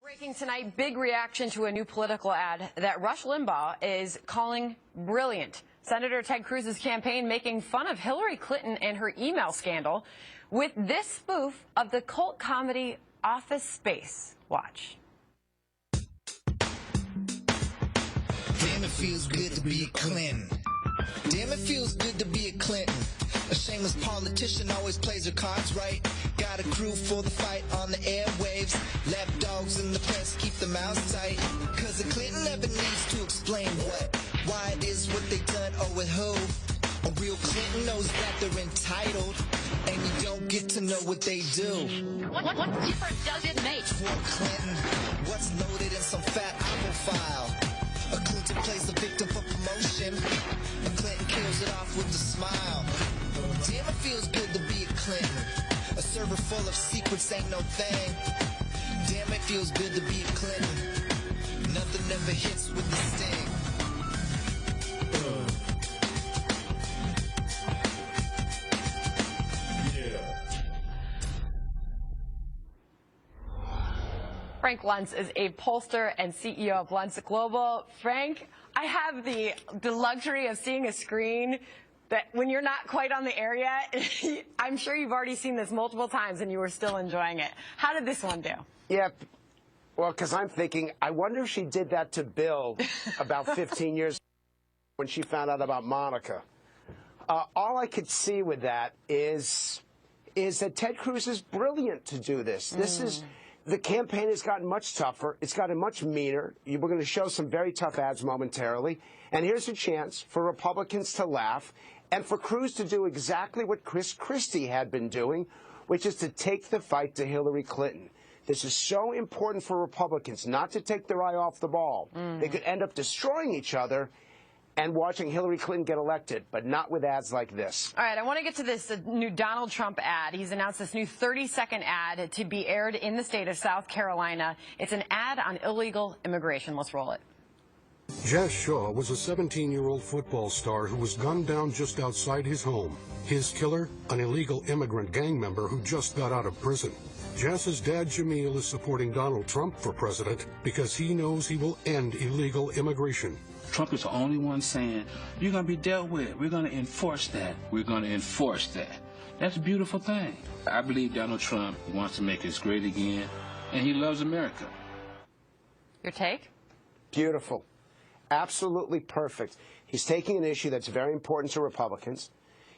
Breaking tonight, big reaction to a new political ad that Rush Limbaugh is calling brilliant. Senator Ted Cruz's campaign making fun of Hillary Clinton and her email scandal with this spoof of the cult comedy Office Space. Watch. Damn, it feels good to be a Clinton. Damn, it feels good to be a Clinton. A shameless politician always plays her cards right. Got a crew for the fight on the airwaves. Lapdogs in the press keep their mouths tight. Cause a Clinton never needs to explain what, why it is what they done or with who. A real Clinton knows that they're entitled, and you don't get to know what they do. What difference does it make? For a Clinton, what's loaded in some fat apple file? A Clinton plays a victim for promotion. A Clinton kills it off with a smile. Damn, it feels good to be a Clinton. A server full of secrets ain't no thing. Damn, it feels good to be a Clinton. Nothing ever hits with the sting. Frank Luntz is a pollster and CEO of Luntz Global. Frank, I have the luxury of seeing a screen that when you're not quite on the air yet, I'm sure you've already seen this multiple times and you were still enjoying it. How did this one do? Yeah, well, because I'm thinking, I wonder if she did that to Bill about 15 years when she found out about Monica. All I could see with that is that Ted Cruz is brilliant to do this. This is... The campaign has gotten much tougher. It's gotten much meaner. We're going to show some very tough ads momentarily. And here's a chance for Republicans to laugh and for Cruz to do exactly what Chris Christie had been doing, which is to take the fight to Hillary Clinton. This is so important for Republicans not to take their eye off the ball. They could end up destroying each other and watching Hillary Clinton get elected, but not with ads like this. All right, I want to get to this new Donald Trump ad. He's announced this new 30-second ad to be aired in the state of South Carolina. It's an ad on illegal immigration. Let's roll it. Jazz Shaw was a 17-year-old football star who was gunned down just outside his home. His killer, an illegal immigrant gang member who just got out of prison. Jazz's dad, Jameel, is supporting Donald Trump for president because he knows he will end illegal immigration. Trump is the only one saying, you're going to be dealt with. We're going to enforce that. We're going to enforce that. That's a beautiful thing. I believe Donald Trump wants to make us great again, and he loves America. Your take? Beautiful. Absolutely perfect. He's taking an issue that's very important to Republicans.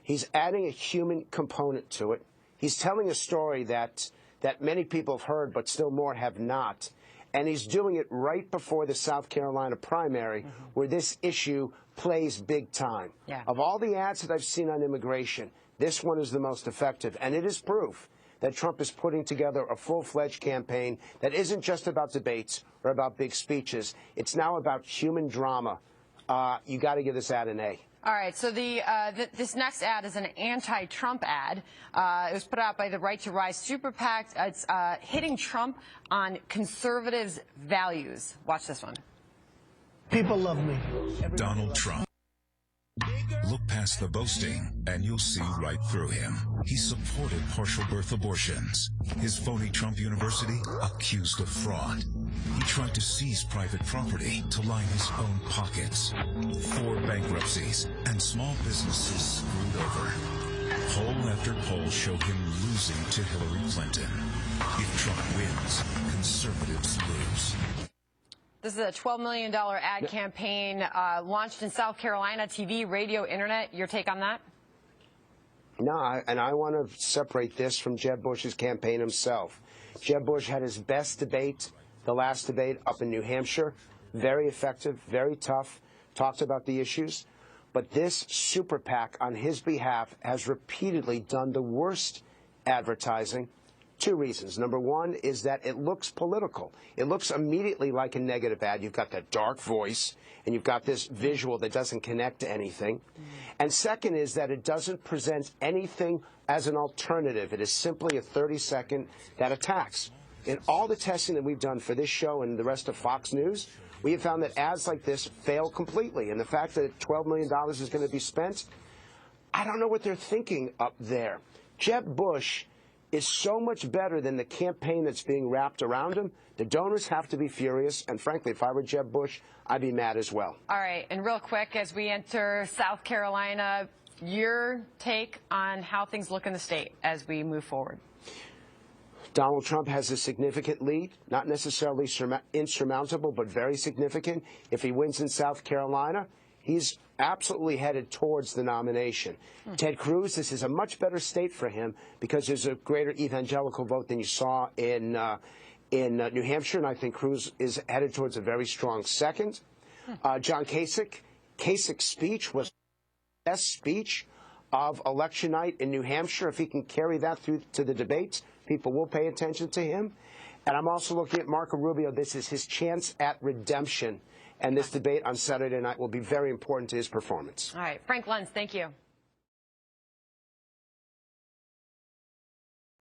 He's adding a human component to it. He's telling a story that many people have heard, but still more have not. And he's doing it right before the South Carolina primary, where this issue plays big time. Yeah. Of all the ads that I've seen on immigration, this one is the most effective. And it is proof that Trump is putting together a full-fledged campaign that isn't just about debates or about big speeches. It's now about human drama. You got to give this ad an A. All right, so this next ad is an anti-Trump ad. It was put out by the Right to Rise Super PAC. It's hitting Trump on conservatives' values. Watch this one. People love me. Donald Trump. Look past the boasting, and you'll see right through him. He supported partial birth abortions. His phony Trump University accused of fraud. He tried to seize private property to line his own pockets. 4 bankruptcies, and small businesses screwed over. Poll after poll show him losing to Hillary Clinton. If Trump wins, conservatives lose. This is a $12 million ad campaign launched in South Carolina, TV, radio, internet. Your take on that? No, and I want to separate this from Jeb Bush's campaign himself. Jeb Bush had his best debate, the last debate, up in New Hampshire. Very effective, very tough, talked about the issues. But this super PAC on his behalf has repeatedly done the worst advertising. 2 reasons. Number one is that it looks political. It looks immediately like a negative ad. You've got that dark voice, and you've got this visual that doesn't connect to anything. And second is that it doesn't present anything as an alternative. It is simply a 30-second that attacks. In all the testing that we've done for this show and the rest of Fox News, we have found that ads like this fail completely. And the fact that $12 million is going to be spent, I don't know what they're thinking up there. Jeb Bush is so much better than the campaign that's being wrapped around him. The donors have to be furious, and frankly, if I were Jeb Bush, I'd be mad as well. All right, and real quick, as we enter South Carolina, your take on how things look in the state as we move forward. Donald Trump has a significant lead, not necessarily insurmountable, but very significant. If he wins in South Carolina, he's absolutely headed towards the nomination. Ted Cruz, this is a much better state for him because there's a greater evangelical vote than you saw in New Hampshire, and I think Cruz is headed towards a very strong second. John Kasich's speech was the best speech of election night in New Hampshire. If he can carry that through to the debates, people will pay attention to him. And I'm also looking at Marco Rubio. This is his chance at redemption. And this debate on Saturday night will be very important to his performance. All right. Frank Luntz, thank you.